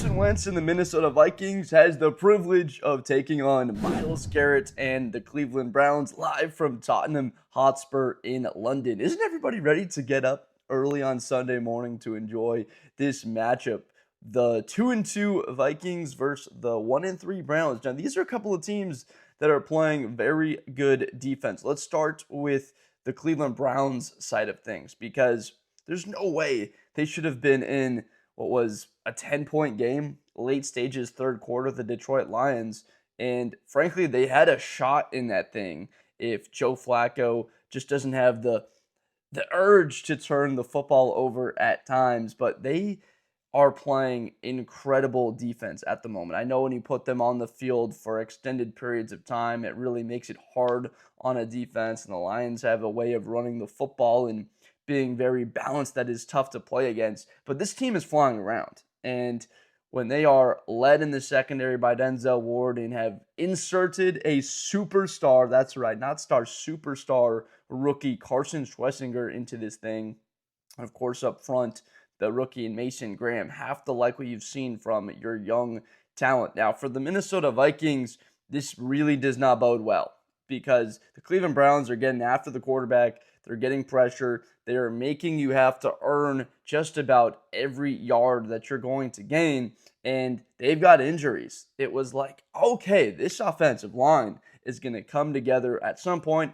Carson Wentz and the Minnesota Vikings has the privilege of taking on Myles Garrett and the Cleveland Browns live from Tottenham Hotspur in London. Isn't everybody ready to get up early on Sunday morning to enjoy this matchup? The 2-2 Vikings versus the 1-3 Browns. Now, these are a couple of teams that are playing very good defense. Let's start with the Cleveland Browns side of things because there's no way they should have been in what was a 10-point game, late stages, third quarter, the Detroit Lions. And frankly, they had a shot in that thing if Joe Flacco just doesn't have the urge to turn the football over at times. But they are playing incredible defense at the moment. I know when you put them on the field for extended periods of time, it really makes it hard on a defense. And the Lions have a way of running the football and being very balanced that is tough to play against. But this team is flying around. And when they are led in the secondary by Denzel Ward and have inserted a superstar, that's right, not star, superstar rookie Carson Schwessinger into this thing. And of course, up front, the rookie Mason Graham, half the like what you've seen from your young talent. Now, for the Minnesota Vikings, this really does not bode well because the Cleveland Browns are getting after the quarterback. They're getting pressure. They are making you have to earn just about every yard that you're going to gain, and they've got injuries. It was like, okay, this offensive line is going to come together at some point.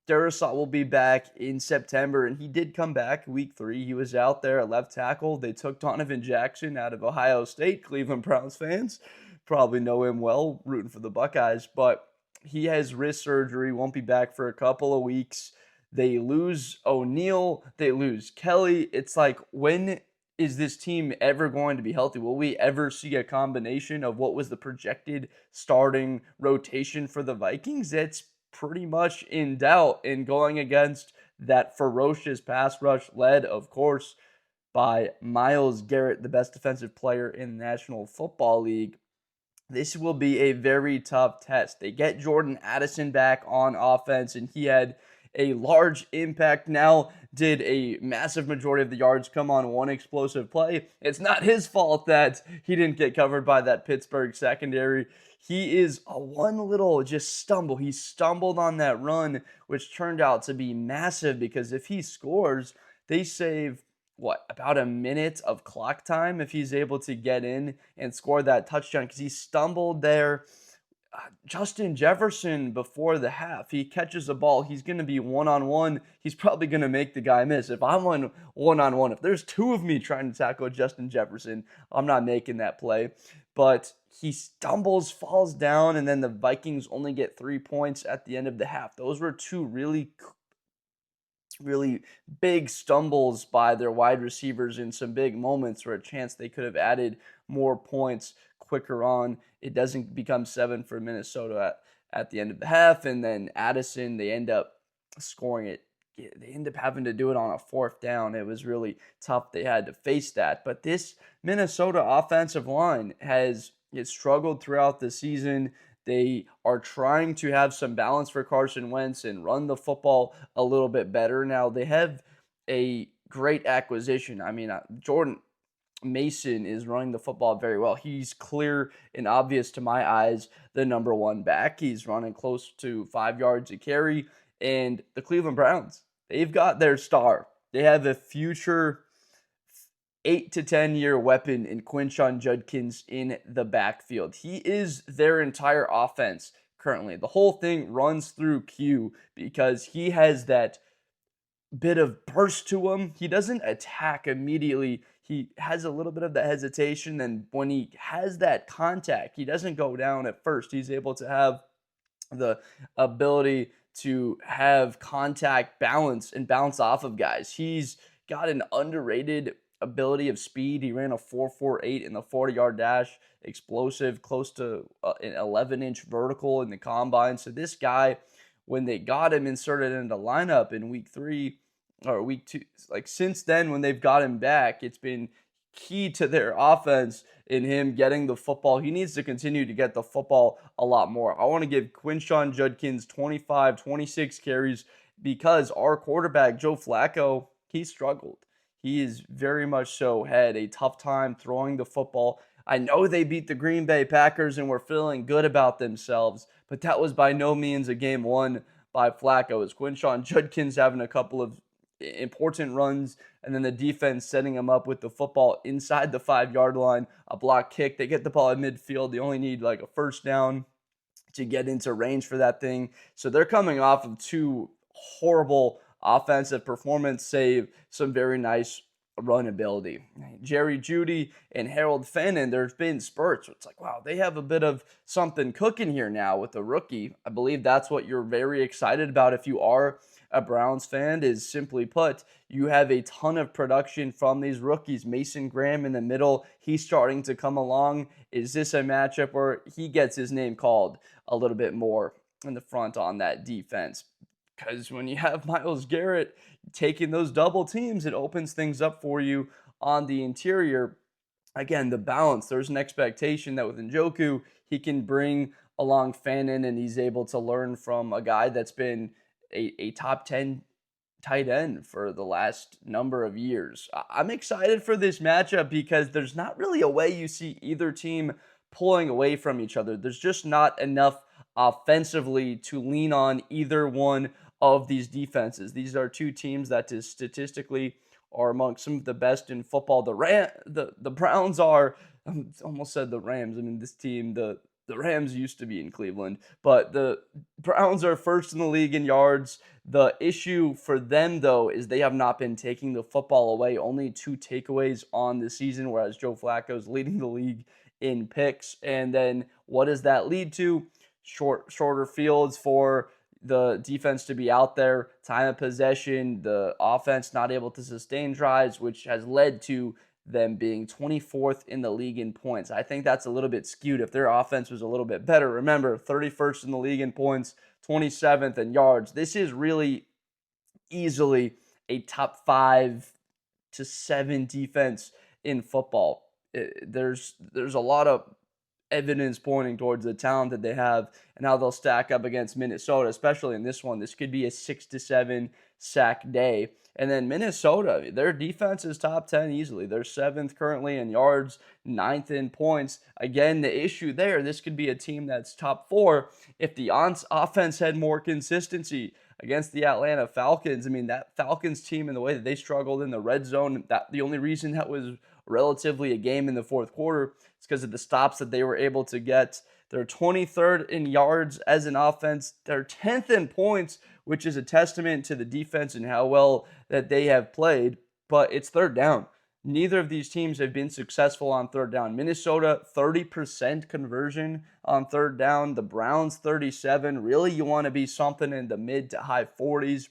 Darrisaw will be back in September, and he did come back week 3. He was out there at left tackle. They took Donovan Jackson out of Ohio State. Cleveland Browns fans probably know him well, rooting for the Buckeyes, but he has wrist surgery, won't be back for a couple of weeks. They lose O'Neal, they lose Kelly. It's like, when is this team ever going to be healthy? Will we ever see a combination of what was the projected starting rotation for the Vikings? It's pretty much in doubt, and going against that ferocious pass rush led, of course, by Myles Garrett, the best defensive player in the National Football League. This will be a very tough test. They get Jordan Addison back on offense, and he had a large impact. Now did a massive majority of the yards come on one explosive play. It's not his fault that he didn't get covered by that Pittsburgh secondary. He is a one little just stumble. He stumbled on that run, which turned out to be massive because if he scores, they save about a minute of clock time if he's able to get in and score that touchdown because he stumbled there. Justin Jefferson before the half, he catches a ball. He's going to be one-on-one. He's probably going to make the guy miss. If I'm on one-on-one, if there's two of me trying to tackle Justin Jefferson, I'm not making that play. But he stumbles, falls down, and then the Vikings only get 3 points at the end of the half. Those were two really big stumbles by their wide receivers in some big moments where a chance they could have added more points quicker on. It doesn't become 7 for Minnesota at the end of the half, and then Addison, they end up scoring it. They end up having to do it on a 4th down. It was really tough. They had to face that. But this Minnesota offensive line has struggled throughout the season. They are trying to have some balance for Carson Wentz and run the football a little bit better. Now, they have a great acquisition. I mean, Jordan Mason is running the football very well. He's clear and obvious to my eyes the number 1 back. He's running close to 5 yards a carry. And the Cleveland Browns, they've got their star. They have a future 8 to 10 year weapon in Quinshon Judkins in the backfield. He is their entire offense currently. The whole thing runs through Q because he has that bit of burst to him. He doesn't attack immediately. He has a little bit of the hesitation, and when he has that contact, he doesn't go down at first. He's able to have the ability to have contact balance and bounce off of guys. He's got an underrated ability of speed. He ran a 4.48 in the 40-yard dash, explosive, close to an 11-inch vertical in the combine. So this guy, when they got him inserted into the lineup in week 3 or week 2, like since then when they've got him back, it's been key to their offense in him getting the football. He needs to continue to get the football a lot more. I want to give Quinshon Judkins 25, 26 carries because our quarterback, Joe Flacco, he struggled. He is very much so had a tough time throwing the football. I know they beat the Green Bay Packers and were feeling good about themselves, but that was by no means a game won by Flacco. It was Quinshon Judkins having a couple of important runs, and then the defense setting them up with the football inside the 5 yard line, a block kick. They get the ball at midfield. They only need like a first down to get into range for that thing. So they're coming off of two horrible offensive performance, save some very nice run ability. Jerry Jeudy and Harold Fannin, there's been spurts. It's like, wow, they have a bit of something cooking here now with the rookie. I believe that's what you're very excited about if you are a Browns fan, is simply put, you have a ton of production from these rookies. Mason Graham in the middle, he's starting to come along. Is this a matchup where he gets his name called a little bit more in the front on that defense? Because when you have Myles Garrett taking those double teams, it opens things up for you on the interior. Again, the balance, there's an expectation that with Njoku, he can bring along Fannin and he's able to learn from a guy that's been a top 10 tight end for the last number of years. I'm excited for this matchup because there's not really a way you see either team pulling away from each other. There's just not enough offensively to lean on either one of these defenses. These are two teams that is statistically are among some of the best in football. The Browns are, I almost said the Rams. I mean, this team, the Rams used to be in Cleveland, but the Browns are first in the league in yards. The issue for them, though, is they have not been taking the football away. Only 2 takeaways on the season, whereas Joe Flacco is leading the league in picks. And then what does that lead to? Shorter fields for the defense to be out there, time of possession, the offense not able to sustain drives, which has led to them being 24th in the league in points. I think that's a little bit skewed. If their offense was a little bit better, remember, 31st in the league in points, 27th in yards. This is really easily a top 5 to 7 defense in football. There's a lot of evidence pointing towards the talent that they have and how they'll stack up against Minnesota, especially in this one. This could be a 6 to 7 sack day. And then Minnesota, their defense is top 10 easily. They're 7th currently in yards, 9th in points. Again, the issue there, this could be a team that's top 4 if the offense had more consistency against the Atlanta Falcons. I mean, that Falcons team and the way that they struggled in the red zone, that the only reason that was relatively a game in the fourth quarter is because of the stops that they were able to get. They're 23rd in yards as an offense. They're 10th in points, which is a testament to the defense and how well that they have played. But it's third down. Neither of these teams have been successful on third down. Minnesota, 30% conversion on third down. The Browns, 37%. Really, you want to be something in the mid to high 40s.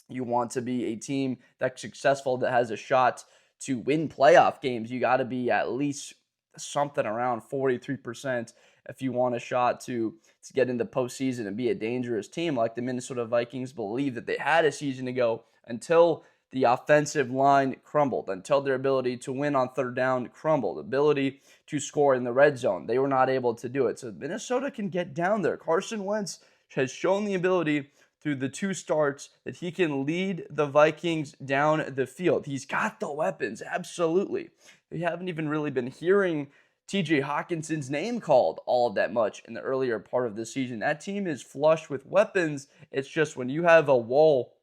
You want to be a team that's successful, that has a shot to win playoff games. You got to be at least something around 43% if you want a shot to get into postseason and be a dangerous team like the Minnesota Vikings believe that they had a season ago, until the offensive line crumbled, until their ability to win on third down crumbled, ability to score in the red zone. They were not able to do it. So Minnesota can get down there. Carson Wentz has shown the ability through the 2 starts that he can lead the Vikings down the field. He's got the weapons, absolutely. We haven't even really been hearing TJ Hawkinson's name called all that much in the earlier part of the season. That team is flush with weapons. It's just when you have a wall,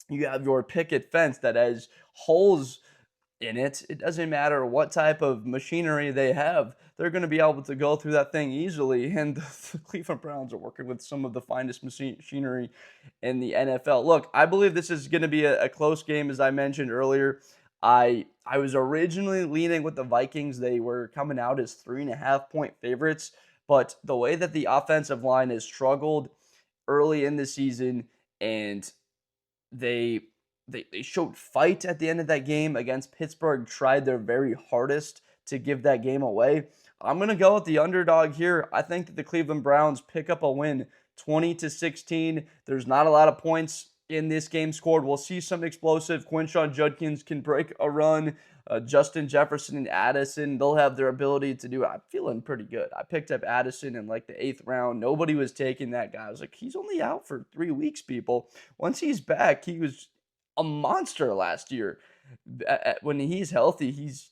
you have your picket fence that has holes in it. It doesn't matter what type of machinery they have. They're going to be able to go through that thing easily. And the Cleveland Browns are working with some of the finest machinery in the NFL. Look, I believe this is going to be a close game, as I mentioned earlier. I was originally leaning with the Vikings. They were coming out as 3.5-point favorites, but the way that the offensive line has struggled early in the season, and they showed fight at the end of that game against Pittsburgh, tried their very hardest to give that game away. I'm going to go with the underdog here. I think that the Cleveland Browns pick up a win 20-16. There's not a lot of points in this game scored. We'll see some explosive. Quinshon Judkins can break a run. Justin Jefferson and Addison, they'll have their ability to do it. I'm feeling pretty good. I picked up Addison in like the 8th round. Nobody was taking that guy. I was like, he's only out for 3 weeks, people. Once he's back, he was a monster last year. When he's healthy, he's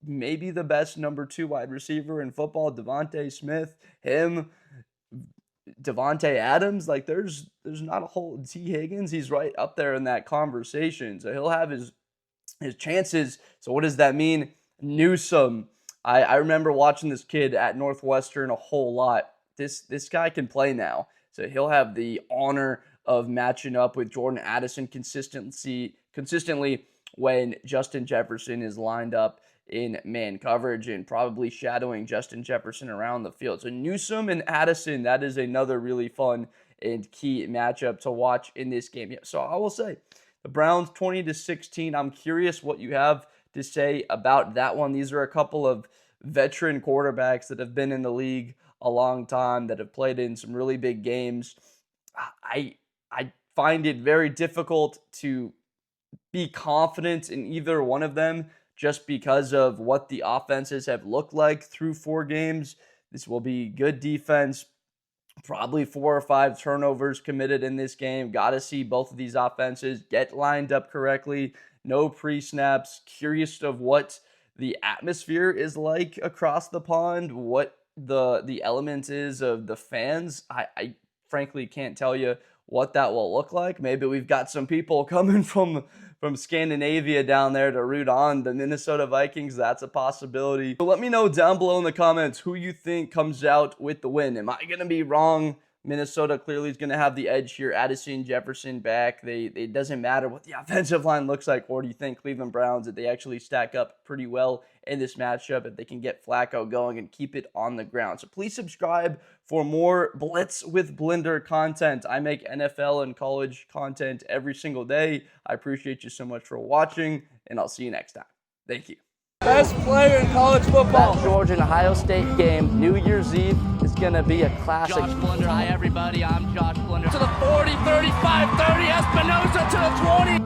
maybe the best number 2 wide receiver in football, Devontae Smith, him, Devontae Adams. Like there's not a whole T. Higgins. He's right up there in that conversation. So he'll have his chances. So what does that mean? Newsome. I remember watching this kid at Northwestern a whole lot. This guy can play now. So he'll have the honor of matching up with Jordan Addison consistently when Justin Jefferson is lined up in man coverage and probably shadowing Justin Jefferson around the field. So Newsome and Addison, that is another really fun and key matchup to watch in this game. Yeah, so I will say the Browns 20-16. I'm curious what you have to say about that one. These are a couple of veteran quarterbacks that have been in the league a long time, that have played in some really big games. I find it very difficult to be confident in either one of them just because of what the offenses have looked like through 4 games. This will be good defense, probably 4 or 5 turnovers committed in this game. Got to see both of these offenses get lined up correctly. No pre-snaps. Curious of what the atmosphere is like across the pond, what the element is of the fans. I frankly can't tell you what that will look like. Maybe we've got some people coming from Scandinavia down there to root on the Minnesota Vikings. That's a possibility. So let me know down below in the comments who you think comes out with the win. Am I going to be wrong? Minnesota clearly is going to have the edge here. Addison, Jefferson back. It doesn't matter what the offensive line looks like. Or do you think Cleveland Browns, that they actually stack up pretty well in this matchup, if they can get Flacco going and keep it on the ground? So please subscribe for more Blitz with Blender content. I make NFL and college content every single day. I appreciate you so much for watching, and I'll see you next time. Thank you. Best player in college football. That Georgia and Ohio State game, New Year's Eve, is going to be a classic. Josh Blunder, hi everybody, I'm Josh Blunder. To the 40, 35, 30, Espinosa to the 20.